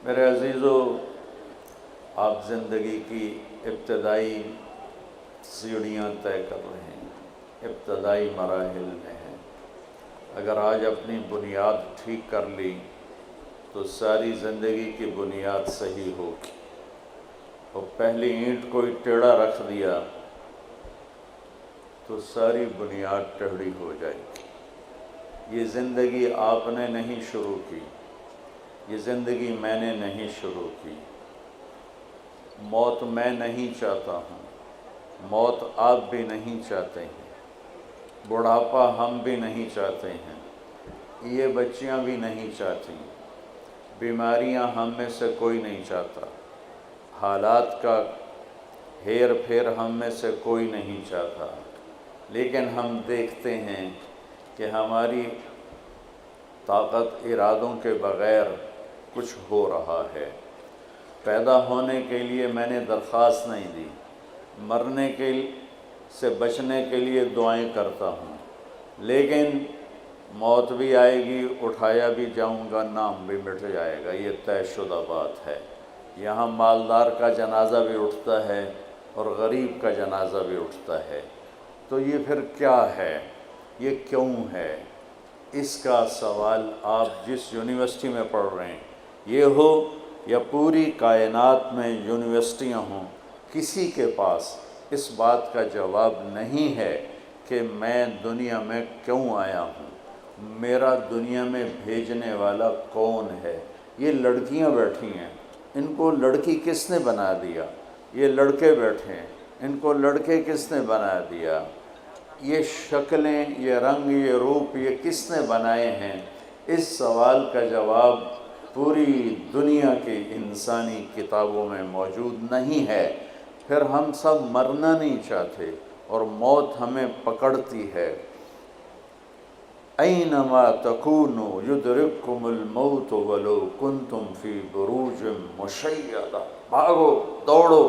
میرے عزیزو، آپ زندگی کی ابتدائی سیڑھیاں طے کر رہے ہیں، ابتدائی مراحل میں ہیں۔ اگر آج اپنی بنیاد ٹھیک کر لی تو ساری زندگی کی بنیاد صحیح ہوگی، اور پہلی اینٹ کوئی ٹیڑھا رکھ دیا تو ساری بنیاد ٹیڑھی ہو جائے گی۔ یہ زندگی آپ نے نہیں شروع کی، یہ زندگی میں نے نہیں شروع کی۔ موت میں نہیں چاہتا ہوں، موت آپ بھی نہیں چاہتے ہیں، بڑھاپا ہم بھی نہیں چاہتے ہیں، یہ بچیاں بھی نہیں چاہتی، بیماریاں ہم میں سے کوئی نہیں چاہتا، حالات کا ہیر پھیر ہم میں سے کوئی نہیں چاہتا، لیکن ہم دیکھتے ہیں کہ ہماری طاقت ارادوں کے بغیر کچھ ہو رہا ہے۔ پیدا ہونے کے لیے میں نے درخواست نہیں دی، مرنے سے بچنے کے لیے دعائیں کرتا ہوں، لیکن موت بھی آئے گی، اٹھایا بھی جاؤں گا، نام بھی مٹ جائے گا، یہ طے شدہ بات ہے۔ یہاں مالدار کا جنازہ بھی اٹھتا ہے اور غریب کا جنازہ بھی اٹھتا ہے، تو یہ پھر کیا ہے، یہ کیوں ہے؟ اس کا سوال آپ جس یونیورسٹی میں پڑھ رہے ہیں یہ ہو یا پوری کائنات میں یونیورسٹیاں ہوں، کسی کے پاس اس بات کا جواب نہیں ہے کہ میں دنیا میں کیوں آیا ہوں، میرا دنیا میں بھیجنے والا کون ہے۔ یہ لڑکیاں بیٹھی ہیں، ان کو لڑکی کس نے بنا دیا؟ یہ لڑکے بیٹھے ہیں، ان کو لڑکے کس نے بنا دیا؟ یہ شکلیں، یہ رنگ، یہ روپ، یہ کس نے بنائے ہیں؟ اس سوال کا جواب پوری دنیا کی انسانی کتابوں میں موجود نہیں ہے۔ پھر ہم سب مرنا نہیں چاہتے اور موت ہمیں پکڑتی ہے۔ اینما تکونوا یدرککم الموت ولو کنتم فی بروج مشیدہ۔ بھاگو، دوڑو،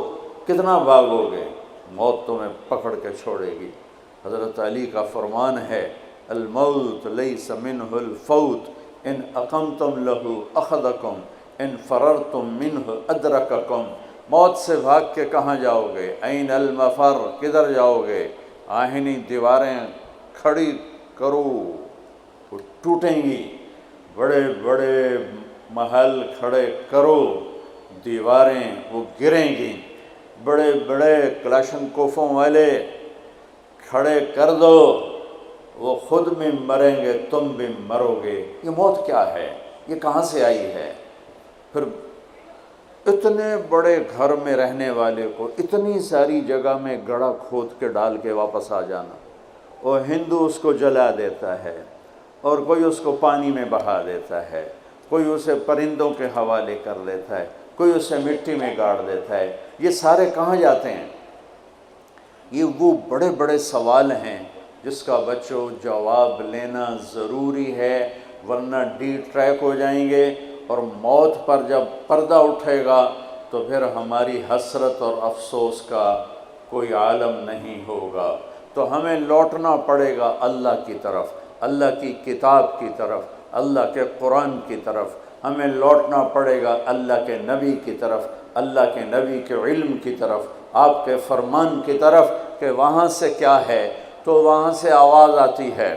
کتنا بھاگو گے، موت تمہیں پکڑ کے چھوڑے گی۔ حضرت علی کا فرمان ہے، الموت لیس منہ الفوت، ان اقمتم لہ اخذکم، ان فررتم منہ ادرککم۔ موت سے بھاگ کے کہاں جاؤ گے؟ این المفر، کدھر جاؤ گے؟ آہنی دیواریں کھڑی کرو، وہ ٹوٹیں گی، بڑے بڑے محل کھڑے کرو، دیواریں وہ گریں گی، بڑے بڑے کلاشنکوفوں والے کھڑے کر دو، وہ خود بھی مریں گے، تم بھی مرو گے۔ یہ موت کیا ہے؟ یہ کہاں سے آئی ہے؟ پھر اتنے بڑے گھر میں رہنے والے کو اتنی ساری جگہ میں گڑھا کھود کے ڈال کے واپس آ جانا، اور ہندو اس کو جلا دیتا ہے، اور کوئی اس کو پانی میں بہا دیتا ہے، کوئی اسے پرندوں کے حوالے کر دیتا ہے، کوئی اسے مٹی میں گاڑ دیتا ہے۔ یہ سارے کہاں جاتے ہیں؟ یہ وہ بڑے بڑے سوال ہیں جس کا بچوں جواب لینا ضروری ہے، ورنہ ڈی ٹریک ہو جائیں گے، اور موت پر جب پردہ اٹھے گا تو پھر ہماری حسرت اور افسوس کا کوئی عالم نہیں ہوگا۔ تو ہمیں لوٹنا پڑے گا اللہ کی طرف، اللہ کی کتاب کی طرف، اللہ کے قرآن کی طرف، ہمیں لوٹنا پڑے گا اللہ کے نبی کی طرف، اللہ کے نبی کے علم کی طرف، آپ کے فرمان کی طرف، کہ وہاں سے کیا ہے۔ تو وہاں سے آواز آتی ہے،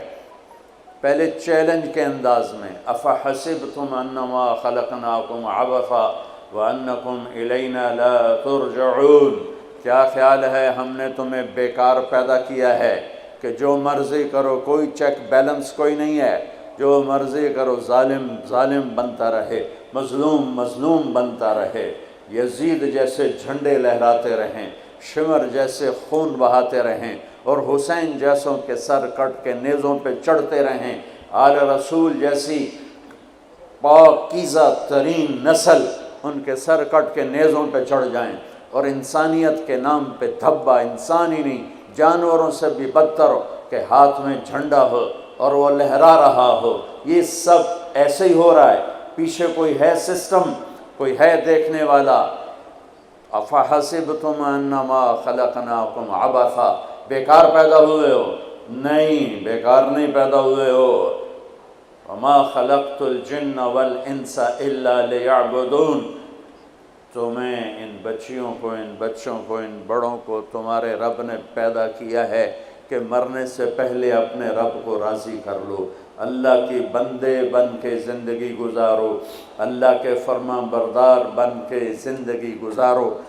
پہلے چیلنج کے انداز میں، افحسبتم انما خلقناکم عبثا وانکم الینا لا ترجعون۔ کیا خیال ہے ہم نے تمہیں بیکار پیدا کیا ہے کہ جو مرضی کرو، کوئی چیک بیلنس کوئی نہیں ہے، جو مرضی کرو، ظالم ظالم بنتا رہے، مظلوم مظلوم بنتا رہے، یزید جیسے جھنڈے لہراتے رہیں، شمر جیسے خون بہاتے رہیں، اور حسین جیسوں کے سر کٹ کے نیزوں پہ چڑھتے رہیں، آل رسول جیسی پاکیزہ ترین نسل ان کے سر کٹ کے نیزوں پہ چڑھ جائیں، اور انسانیت کے نام پہ دھبا، انسان ہی نہیں جانوروں سے بھی بدتر ہو کہ ہاتھ میں جھنڈا ہو اور وہ لہرا رہا ہو۔ یہ سب ایسے ہی ہو رہا ہے، پیچھے کوئی ہے سسٹم، کوئی ہے دیکھنے والا۔ افحسبتم انما خلقناکم عبثا، بیکار پیدا ہوئے ہو؟ نہیں، بیکار نہیں پیدا ہوئے ہو، وما خلقت الجن والانس الا لیعبدون، تمہیں ان بچیوں کو، ان بچوں کو، ان بڑوں کو تمہارے رب نے پیدا کیا ہے کہ مرنے سے پہلے اپنے رب کو راضی کر لو، اللہ کی بندے بن کے زندگی گزارو، اللہ کے فرما بردار بن کے زندگی گزارو۔